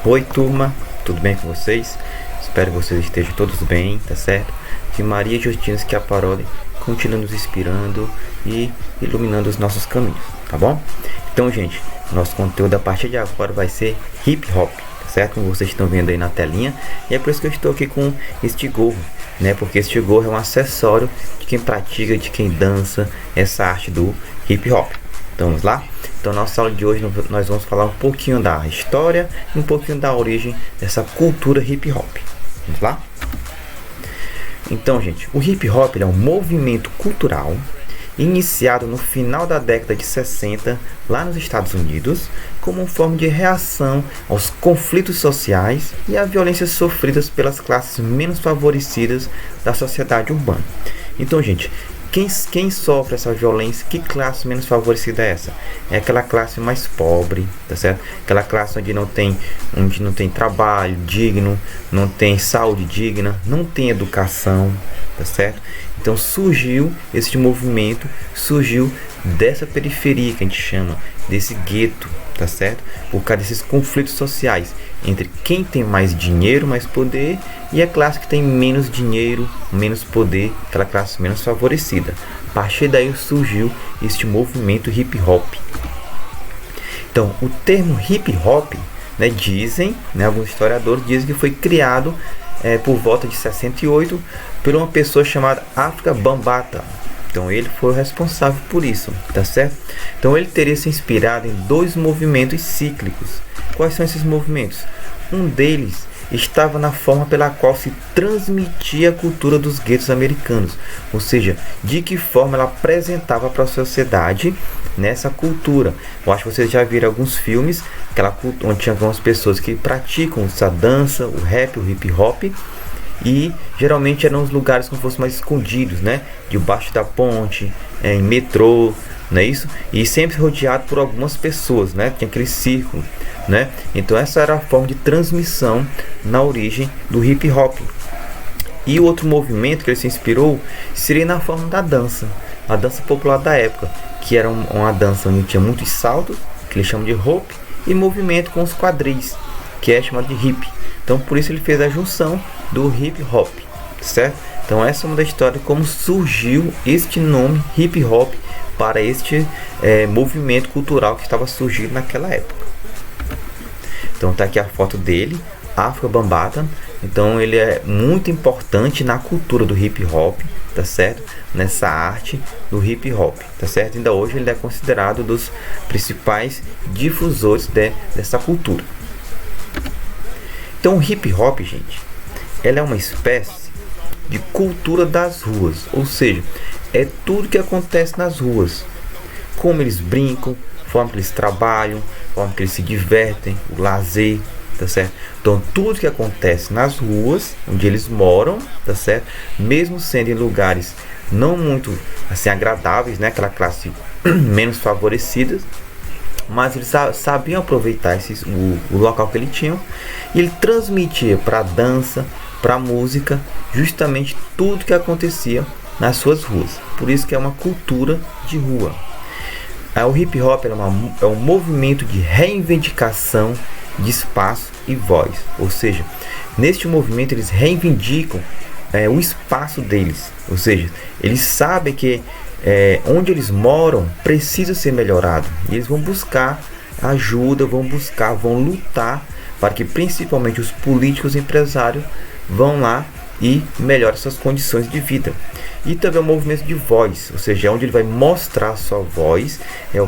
Oi turma, tudo bem com vocês? Espero que vocês estejam todos bem, tá certo? Que Maria Justina Schiaparelli continue nos inspirando e iluminando os nossos caminhos, tá bom? Então, gente, nosso conteúdo a partir de agora vai ser hip hop, tá certo? Como vocês estão vendo aí na telinha, e é por isso que eu estou aqui com este gorro, né? Porque este gorro é um acessório de quem pratica, de quem dança essa arte do hip hop. Então, vamos lá? Então, nossa aula de hoje nós vamos falar um pouquinho da história e um pouquinho da origem dessa cultura hip hop. Vamos lá? Então, gente, o hip hop é um movimento cultural iniciado no final da década de 60 lá nos Estados Unidos como uma forma de reação aos conflitos sociais e à violência sofridas pelas classes menos favorecidas da sociedade urbana. Então, gente, quem sofre essa violência? Que classe menos favorecida é essa? É aquela classe mais pobre, tá certo? Aquela classe onde não tem trabalho digno, não tem saúde digna, não tem educação, tá certo? Então surgiu este movimento, surgiu dessa periferia que a gente chama, desse gueto, tá certo? Por causa desses conflitos sociais entre quem tem mais dinheiro, mais poder, e a classe que tem menos dinheiro, menos poder, aquela classe menos favorecida. A partir daí surgiu este movimento hip hop. Então, o termo hip hop, né, alguns historiadores dizem que foi criado por volta de 68 por uma pessoa chamada Afrika Bambaataa. Então ele foi o responsável por isso, tá certo? Então ele teria se inspirado em dois movimentos cíclicos. Quais são esses movimentos? Um deles estava na forma pela qual se transmitia a cultura dos guetos americanos, ou seja, de que forma ela apresentava para a sociedade nessa cultura. Eu acho que vocês já viram alguns filmes onde tinha algumas pessoas que praticam essa dança, o rap, o hip hop, e geralmente eram os lugares como fossem mais escondidos, né? Debaixo da ponte, em metrô, não é isso? E sempre rodeado por algumas pessoas, né? Tinha aquele círculo, né? Então essa era a forma de transmissão na origem do hip hop. E o outro movimento que ele se inspirou seria na forma da dança, a dança popular da época, que era uma dança onde tinha muitos saltos, que eles chamam de rope, e movimento com os quadris, que é chamado de hip. Então por isso ele fez a junção do hip hop, certo? Então essa é uma da história de como surgiu este nome hip hop para este movimento cultural que estava surgindo naquela época. Então tá aqui a foto dele, Afrika Bambaataa. Então ele é muito importante na cultura do hip hop, tá certo? Nessa arte do hip hop, tá certo? Ainda hoje ele é considerado dos principais difusores dessa cultura. Então o hip hop, gente, ela é uma espécie de cultura das ruas, ou seja, é tudo que acontece nas ruas, como eles brincam, forma que eles trabalham, forma que eles se divertem, o lazer, tá certo? Então tudo que acontece nas ruas onde eles moram, tá certo? Mesmo sendo em lugares não muito assim agradáveis, né? Aquela classe menos favorecida, mas eles sabiam aproveitar o local que eles tinham, e ele transmitia para a dança, para a música, justamente tudo que acontecia nas suas ruas. Por isso que é uma cultura de rua. O hip hop é um movimento de reivindicação de espaço e voz, ou seja, neste movimento eles reivindicam o espaço deles, ou seja, eles sabem que onde eles moram precisa ser melhorado, e eles vão buscar ajuda, vão lutar para que principalmente os políticos e empresários vão lá e melhorem suas condições de vida. E também o movimento de voz, ou seja, é onde ele vai mostrar a sua voz,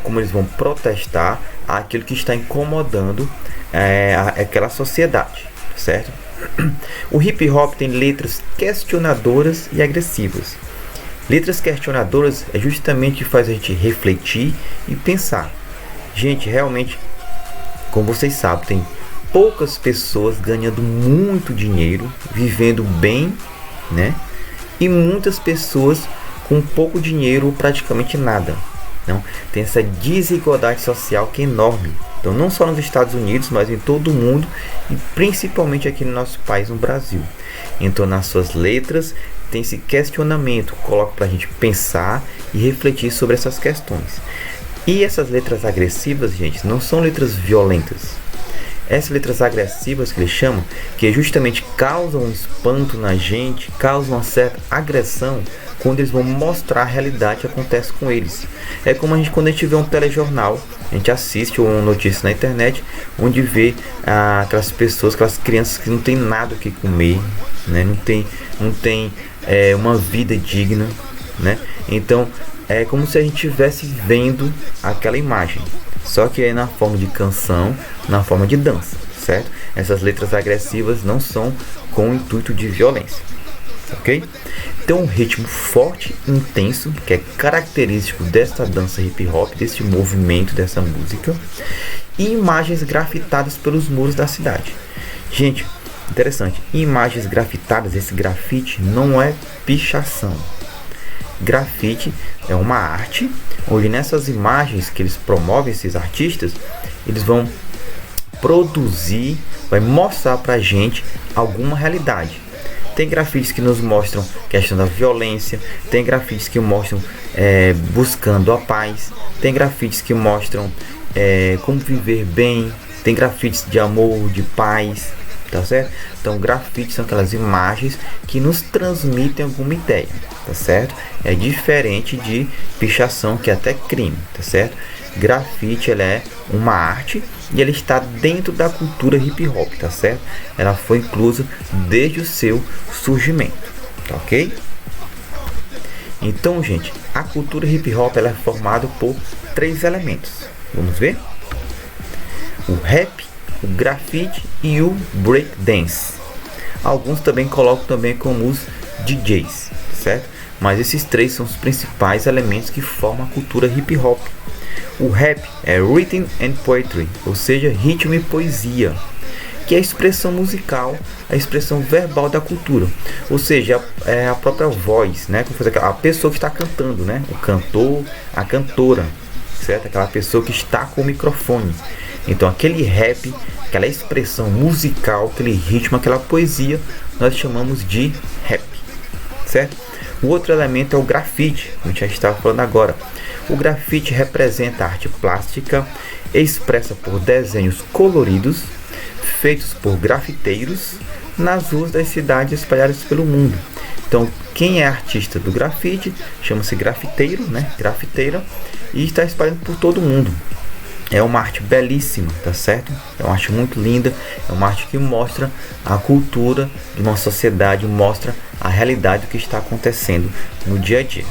como eles vão protestar aquilo que está incomodando aquela sociedade, certo? O hip hop tem letras questionadoras e agressivas. Letras questionadoras é justamente faz a gente refletir e pensar. Gente, realmente, como vocês sabem, tem poucas pessoas ganhando muito dinheiro, vivendo bem, né? E muitas pessoas com pouco dinheiro ou praticamente nada. Não? Tem essa desigualdade social que é enorme. Então não só nos Estados Unidos, mas em todo o mundo, e principalmente aqui no nosso país, no Brasil. Então nas suas letras tem esse questionamento, coloca para a gente pensar e refletir sobre essas questões. E essas letras agressivas, gente, não são letras violentas. Essas letras agressivas que eles chamam, que justamente causam um espanto na gente, causam uma certa agressão quando eles vão mostrar a realidade que acontece com eles. É como quando a gente vê um telejornal, a gente assiste uma notícia na internet, onde vê aquelas pessoas, aquelas crianças que não tem nada o que comer, né? não tem uma vida digna, né? Então é como se a gente estivesse vendo aquela imagem, só que é na forma de canção, na forma de dança, certo? Essas letras agressivas não são com o intuito de violência, ok? Então um ritmo forte, intenso, que é característico dessa dança hip hop, desse movimento, dessa música, e imagens grafitadas pelos muros da cidade. Gente, interessante, imagens grafitadas, esse grafite não é pichação. Grafite é uma arte onde nessas imagens que eles promovem, esses artistas, eles vão produzir, vai mostrar pra gente alguma realidade. Tem grafites que nos mostram questão da violência, tem grafites que mostram buscando a paz, tem grafites que mostram como viver bem, tem grafites de amor, de paz, tá certo? Então grafites são aquelas imagens que nos transmitem alguma ideia, tá certo? É diferente de pichação, que é até crime, tá certo? Grafite, ela é uma arte e ela está dentro da cultura hip hop, tá certo? Ela foi inclusa desde o seu surgimento, tá ok? Então, gente, a cultura hip hop ela é formada por 3 elementos. Vamos ver? O rap, o grafite e o break dance. Alguns também colocam também como os DJs, certo? Mas esses 3 são os principais elementos que formam a cultura hip hop. O rap é Rhythm and Poetry, ou seja, ritmo e poesia, que é a expressão musical, a expressão verbal da cultura, ou seja, é a própria voz, né? A pessoa que está cantando, né? O cantor, a cantora, certo? Aquela pessoa que está com o microfone. Então aquele rap, aquela expressão musical, aquele ritmo, aquela poesia, nós chamamos de rap, certo? O outro elemento é o grafite, como a gente já estava falando agora. O grafite representa a arte plástica expressa por desenhos coloridos feitos por grafiteiros nas ruas das cidades espalhadas pelo mundo. Então, quem é artista do grafite chama-se grafiteiro, né? Grafiteira, e está espalhando por todo o mundo. É uma arte belíssima, tá certo? É uma arte muito linda, é uma arte que mostra a cultura de uma sociedade, mostra a realidade do que está acontecendo no dia a dia.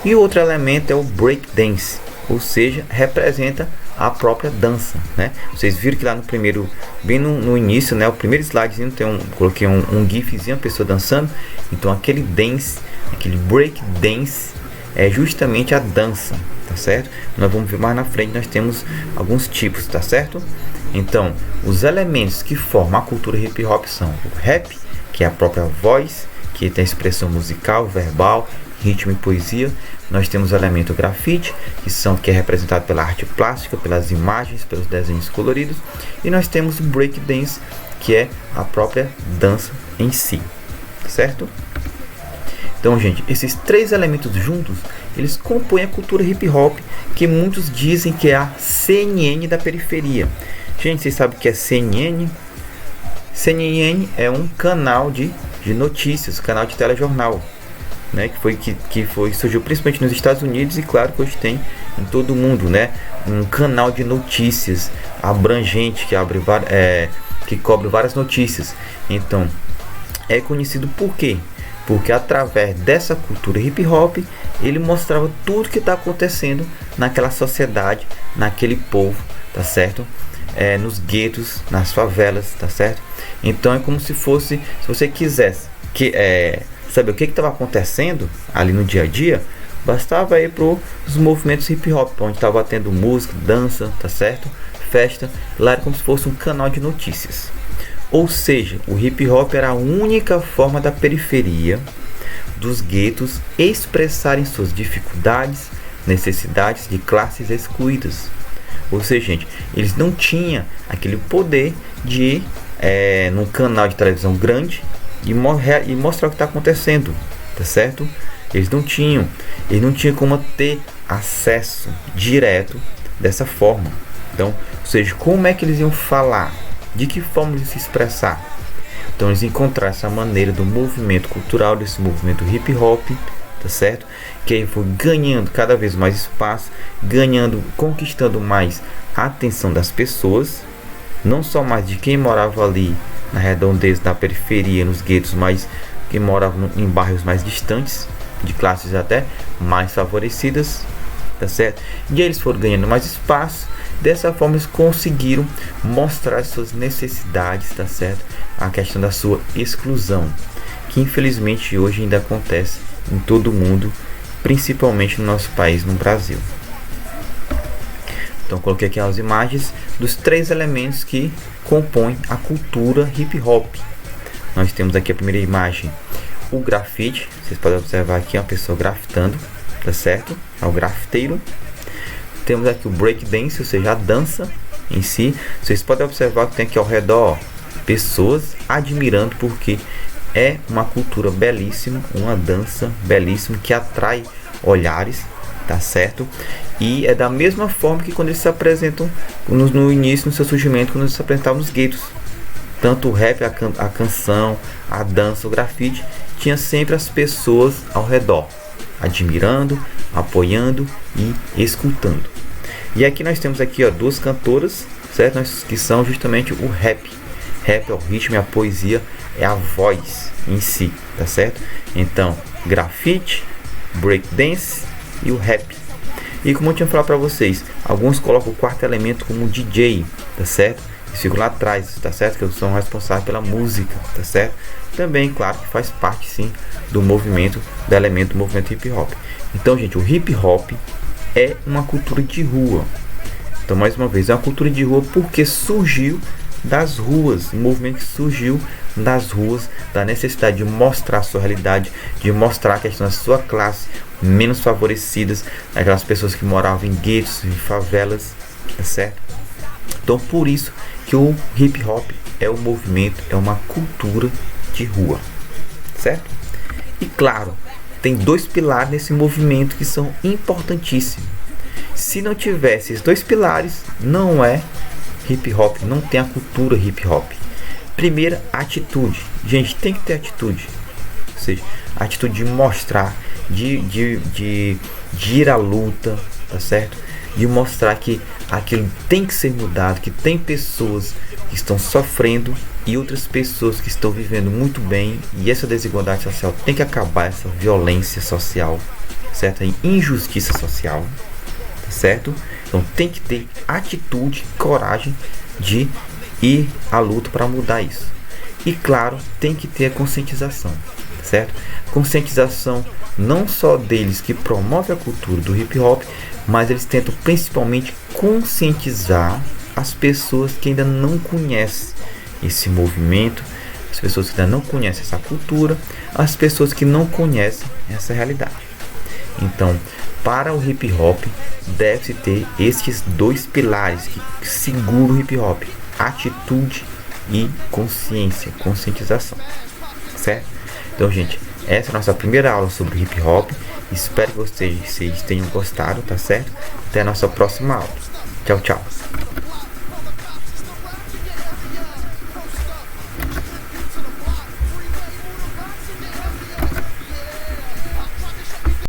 E o outro elemento é o break dance, ou seja, representa a própria dança, né? Vocês viram que lá no primeiro, bem no início, né, o primeiro slidezinho coloquei um gifzinho, a pessoa dançando. Então aquele dance, aquele break dance é justamente a dança, tá certo? Nós vamos ver mais na frente, nós temos alguns tipos, tá certo? Então, os elementos que formam a cultura hip hop são o rap, que é a própria voz, que tem expressão musical, verbal, ritmo e poesia. Nós temos o elemento grafite, que é representado pela arte plástica, pelas imagens, pelos desenhos coloridos. E nós temos o break dance, que é a própria dança em si, certo? Então, gente, esses 3 elementos juntos, eles compõem a cultura hip hop, que muitos dizem que é a CNN da periferia. Gente, vocês sabem o que é CNN? CNN é um canal de notícias, canal de telejornal, né, que surgiu principalmente nos Estados Unidos e claro que hoje tem em todo o mundo, né, um canal de notícias abrangente que cobre várias notícias. Então é conhecido por quê? Porque através dessa cultura hip hop ele mostrava tudo que está acontecendo naquela sociedade, naquele povo, tá certo? Nos guetos, nas favelas, tá certo? Então é como se fosse, se você quisesse saber o que estava acontecendo ali no dia a dia, bastava ir para os movimentos hip hop, onde estava tendo música, dança, tá certo? Festa, lá era como se fosse um canal de notícias. Ou seja, o hip hop era a única forma da periferia, dos guetos, expressarem suas dificuldades, necessidades de classes excluídas. Ou seja, gente, eles não tinham aquele poder de ir num canal de televisão grande e mostrar o que está acontecendo, tá certo? Eles não tinham como ter acesso direto dessa forma. Então, ou seja, como é que eles iam falar? De que forma de se expressar? Então eles encontraram essa maneira do movimento cultural, desse movimento hip hop, tá certo? Que aí foi ganhando cada vez mais espaço, conquistando mais a atenção das pessoas, não só mais de quem morava ali na redondeza, na periferia, nos guetos, mas quem morava em bairros mais distantes, de classes até mais favorecidas, tá certo? E eles foram ganhando mais espaço. Dessa forma eles conseguiram mostrar as suas necessidades, tá certo? A questão da sua exclusão, que infelizmente hoje ainda acontece em todo o mundo, principalmente no nosso país, no Brasil. Então coloquei aqui as imagens dos 3 elementos que compõem a cultura hip hop. Nós temos aqui a primeira imagem, o grafite. Vocês podem observar aqui uma pessoa grafitando, tá certo? É o grafiteiro. Temos aqui o breakdance, ou seja, a dança em si. Vocês podem observar que tem aqui ao redor pessoas admirando, porque é uma cultura belíssima, uma dança belíssima que atrai olhares, tá certo? E é da mesma forma que quando eles se apresentam no início, no seu surgimento, quando eles se apresentavam nos guetos. Tanto o rap, a canção, a dança, o grafite, tinha sempre as pessoas ao redor, admirando, apoiando e escutando. E aqui nós temos aqui, ó, 2 cantoras, certo? Que são justamente o rap. Rap é o ritmo e a poesia é a voz em si, tá certo? Então, grafite, breakdance e o rap. E como eu tinha falado para vocês, alguns colocam o 4º elemento como DJ, tá certo? Eles ficam lá atrás, tá certo? Que são responsáveis pela música, tá certo? Também, claro, que faz parte sim do movimento, do elemento do movimento hip hop. Então, gente, o hip hop é uma cultura de rua. Então, mais uma vez, é uma cultura de rua porque surgiu das ruas, um movimento que surgiu das ruas, da necessidade de mostrar a sua realidade, de mostrar a questão da sua classe, menos favorecidas, aquelas pessoas que moravam em guetos, em favelas, tá certo? Então, por isso que o hip hop é um movimento, é uma cultura de rua, certo? E claro, tem 2 pilares nesse movimento que são importantíssimos. Se não tivesse esses 2 pilares, não é hip hop, não tem a cultura hip hop. Primeira, atitude. Gente, tem que ter atitude. Ou seja, a atitude de mostrar, de ir à luta, tá certo? De mostrar que aquilo tem que ser mudado, que tem pessoas que estão sofrendo e outras pessoas que estão vivendo muito bem, e essa desigualdade social tem que acabar, essa violência social, certo? A injustiça social, tá certo? Então tem que ter atitude, coragem de ir à luta para mudar isso. E claro, tem que ter a conscientização, certo? Conscientização não só deles que promovem a cultura do hip hop, mas eles tentam principalmente conscientizar as pessoas que ainda não conhecem esse movimento, as pessoas que ainda não conhecem essa cultura, as pessoas que não conhecem essa realidade. Então, para o hip hop, deve-se ter estes 2 pilares que seguram o hip hop: atitude e consciência, conscientização, certo? Então, gente, essa é a nossa primeira aula sobre hip hop. Espero que vocês tenham gostado, tá certo? Até a nossa próxima aula. Tchau, tchau.